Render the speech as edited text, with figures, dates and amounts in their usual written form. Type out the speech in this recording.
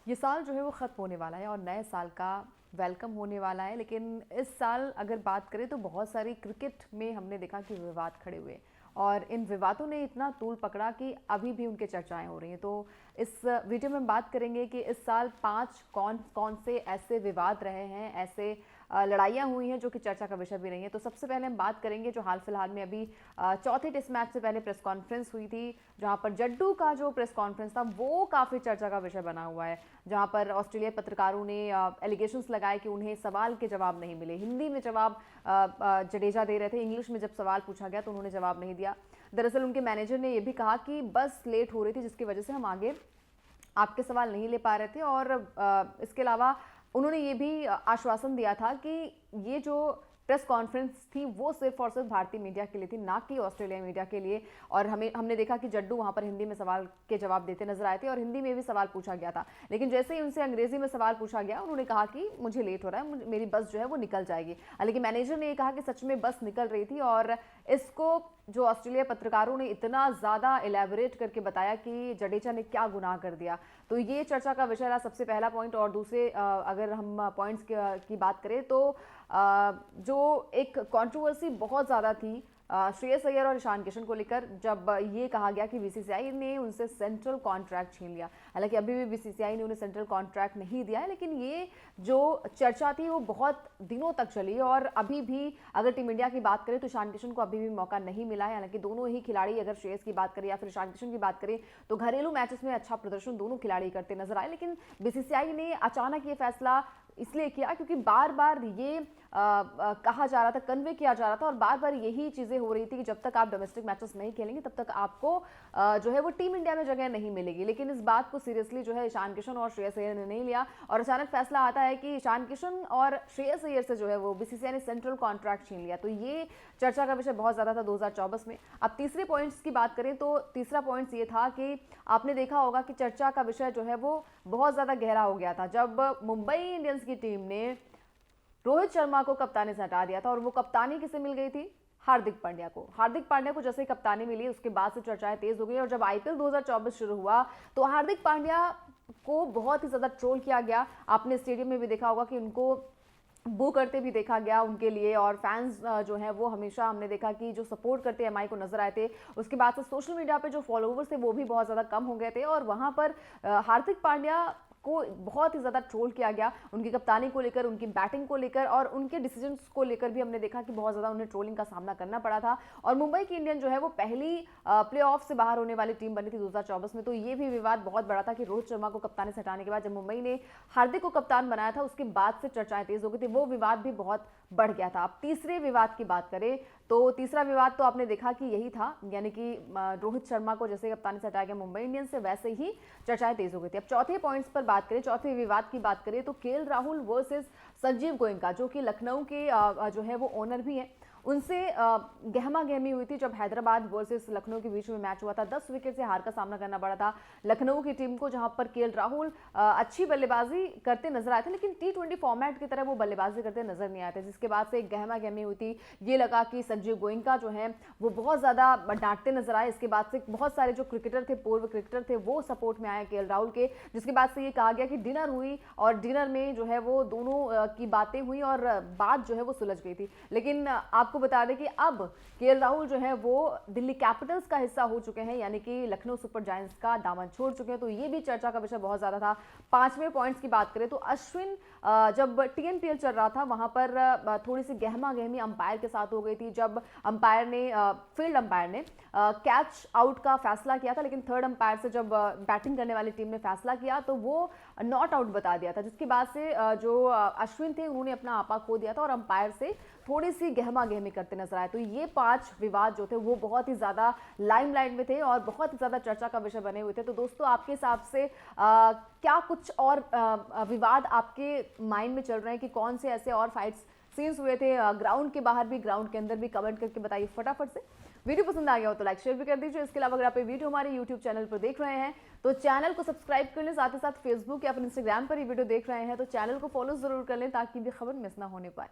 ये साल जो है वो ख़त्म होने वाला है और नए साल का वेलकम होने वाला है। लेकिन इस साल अगर बात करें तो बहुत सारी क्रिकेट में हमने देखा कि विवाद खड़े हुए और इन विवादों ने इतना तूल पकड़ा कि अभी भी उनके चर्चाएं हो रही हैं। तो इस वीडियो में हम बात करेंगे कि इस साल 5 कौन कौन से ऐसे विवाद रहे हैं, ऐसे लड़ाइयाँ हुई हैं जो कि चर्चा का विषय भी रही हैं। तो सबसे पहले हम बात करेंगे जो हाल फिलहाल में अभी चौथे टेस्ट मैच से पहले प्रेस कॉन्फ्रेंस हुई थी, जहां पर जड्डू का जो प्रेस कॉन्फ्रेंस था वो काफ़ी चर्चा का विषय बना हुआ है। जहां पर ऑस्ट्रेलियाई पत्रकारों ने एलिगेशंस लगाए कि उन्हें सवाल के जवाब नहीं मिले। हिंदी में जवाब जडेजा दे रहे थे, इंग्लिश में जब सवाल पूछा गया तो उन्होंने जवाब नहीं दिया। दरअसल उनके मैनेजर ने यह भी कहा कि बस लेट हो रही थी जिसकी वजह से हम आगे आपके सवाल नहीं ले पा रहे थे। और इसके अलावा उन्होंने ये भी आश्वासन दिया था कि ये जो प्रेस कॉन्फ्रेंस थी वो सिर्फ और सिर्फ भारतीय मीडिया के लिए थी, ना कि ऑस्ट्रेलिया मीडिया के लिए। और हमने देखा कि जड्डू वहां पर हिंदी में सवाल के जवाब देते नजर आए थे और हिंदी में भी सवाल पूछा गया था। लेकिन जैसे ही उनसे अंग्रेजी में सवाल पूछा गया उन्होंने कहा कि मुझे लेट हो रहा है, मेरी बस जो है वो निकल जाएगी। हालांकि मैनेजर ने यह कहा कि सच में बस निकल रही थी और इसको जो ऑस्ट्रेलिया पत्रकारों ने इतना ज्यादा इलेबोरेट करके बताया कि जडेजा ने क्या गुनाह कर दिया। तो ये चर्चा का विषय रहा सबसे पहला पॉइंट। और दूसरे अगर हम पॉइंट्स की बात करें तो जो एक कंट्रोवर्सी बहुत ज़्यादा थी श्रेयस अय्यर और ईशान किशन को लेकर, जब ये कहा गया कि बीसीसीआई ने उनसे सेंट्रल कॉन्ट्रैक्ट छीन लिया। हालांकि अभी भी बीसीसीआई ने उन्हें सेंट्रल कॉन्ट्रैक्ट नहीं दिया है, लेकिन ये जो चर्चा थी वो बहुत दिनों तक चली और अभी भी अगर टीम इंडिया की बात करें तो ईशान किशन को अभी भी मौका नहीं मिला है। हालांकि दोनों ही खिलाड़ी, अगर श्रेयस की बात करें या फिर ईशान किशन की बात करें, तो घरेलू मैचेस में अच्छा प्रदर्शन दोनों खिलाड़ी करते नजर आए। लेकिन बीसीसीआई ने अचानक ये फैसला इसलिए किया क्योंकि बार बार ये कहा जा रहा था, कन्वे किया जा रहा था और बार बार यही चीजें हो रही थी कि जब तक आप डोमेस्टिक मैचेस नहीं खेलेंगे तब तक आपको जो है वो टीम इंडिया में जगह नहीं मिलेगी। लेकिन इस बात को सीरियसली जो है ईशान किशन और श्रेयस अय्यर ने नहीं लिया और अचानक फैसला आता है कि ईशान किशन और श्रेयस अय्यर से जो है वो बीसीसीआई ने सेंट्रल कॉन्ट्रैक्ट छीन लिया। तो ये चर्चा का विषय बहुत ज्यादा था 2024 में। अब तीसरे पॉइंट्स की बात करें तो तीसरा पॉइंट ये था कि आपने देखा होगा कि चर्चा का विषय जो है वो बहुत ज्यादा गहरा हो गया था जब मुंबई इंडियंस की टीम ने रोहित शर्मा को कप्तानी से हटा दिया था। और वो कप्तानी किसे मिल गई थी? हार्दिक पांड्या को। हार्दिक पांड्या को जैसे ही कप्तानी मिली उसके बाद से चर्चाएं तेज हो गई और जब आईपीएल 2024 शुरू हुआ तो हार्दिक पांड्या को बहुत ही ज्यादा ट्रोल किया गया। आपने स्टेडियम में भी देखा होगा कि उनको बू करते भी देखा गया उनके लिए। और फैंस जो है वो हमेशा हमने देखा कि जो सपोर्ट करते एमआई को नजर आए थे। उसके बाद से सोशल मीडिया पे जो फॉलोवर्स थे वो भी बहुत ज़्यादा कम हो गए थे और वहाँ पर हार्दिक पांड्या को बहुत ही ज़्यादा ट्रोल किया गया उनकी कप्तानी को लेकर, उनकी बैटिंग को लेकर और उनके डिसीजंस को लेकर भी हमने देखा कि बहुत ज़्यादा उन्हें ट्रोलिंग का सामना करना पड़ा था। और मुंबई की इंडियन जो है वो पहली प्लेऑफ से बाहर होने वाली टीम बनी थी 2024 में। तो ये भी विवाद बहुत बड़ा था कि रोहित शर्मा को कप्तानी से हटाने के बाद जब मुंबई ने हार्दिक को कप्तान बनाया था उसके बाद से चर्चाएं तेज हो गई थी, वो विवाद भी बहुत बढ़ गया था। अब तीसरे विवाद की बात करें तो तीसरा विवाद तो आपने देखा कि यही था, यानी कि रोहित शर्मा को जैसे कप्तानी से हटाया गया मुंबई इंडियंस से वैसे ही चर्चाएं तेज हो गई थी। अब चौथे पॉइंट्स पर बात करें, चौथे विवाद की बात करें तो केएल राहुल वर्सेस संजीव गोयनका, जो कि लखनऊ के जो है वो ओनर भी हैं, उनसे गहमा गहमी हुई थी जब हैदराबाद वर्सेस लखनऊ के बीच में मैच हुआ था। 10 विकेट से हार का सामना करना पड़ा था लखनऊ की टीम को, जहां पर केएल राहुल अच्छी बल्लेबाजी करते नजर आए थे लेकिन टी20 फॉर्मेट की तरह वो बल्लेबाजी करते नजर नहीं आए थे, जिसके बाद से एक गहमा गहमी हुई थी। ये लगा कि संजीव गोयनका जो है वो बहुत ज्यादा डांटते नजर आए। इसके बाद से बहुत सारे जो क्रिकेटर थे, पूर्व क्रिकेटर थे, वो सपोर्ट में आए केएल राहुल के, जिसके बाद से ये कहा गया कि डिनर हुई और डिनर में जो है वो दोनों की बातें हुई और बात जो है वो सुलझ गई थी। लेकिन आपको बता दें कि अब केएल राहुल जो है वो दिल्ली कैपिटल्स का हिस्सा हो चुके हैं, यानी कि लखनऊ सुपर जायंट्स का दामन छोड़ चुके हैं। तो ये भी चर्चा का विषय बहुत ज्यादा था। पांचवें पॉइंट्स की बात करें तो अश्विन जब टीएनपीएल चल रहा था वहां पर थोड़ी सी गहमा गहमी अंपायर के साथ हो गई थी जब अंपायर ने फील्ड अंपायर ने कैच आउट का फैसला किया था, लेकिन थर्ड अंपायर से जब बैटिंग करने वाली टीम ने फैसला किया तो वो नॉट आउट बता दिया था, जिसके बाद से जो अश्विन थे उन्होंने अपना आपा खो दिया था और अंपायर से थोड़ी सी गहमा गहमी करते नजर आए। तो ये 5 विवाद जो थे वो बहुत ही ज्यादा लाइमलाइट में थे और बहुत ही ज्यादा चर्चा का विषय बने हुए थे। तो दोस्तों आपके हिसाब से क्या कुछ और विवाद आपके माइंड में चल रहे हैं कि कौन से ऐसे और फाइट्स सीन्स हुए थे ग्राउंड के बाहर भी, ग्राउंड के अंदर भी? कमेंट करके बताइए फटाफट से। वीडियो पसंद आ गया हो तो लाइक शेयर भी कर दीजिए। इसके अलावा अगर आप ये वीडियो हमारे यूट्यूब चैनल पर देख रहे हैं तो चैनल को सब्सक्राइब कर लें, साथ ही साथ फेसबुक या फिर इंस्टाग्राम पर ये वीडियो देख रहे हैं तो चैनल को फॉलो जरूर कर लें ताकि भी खबर मिस ना होने पाए।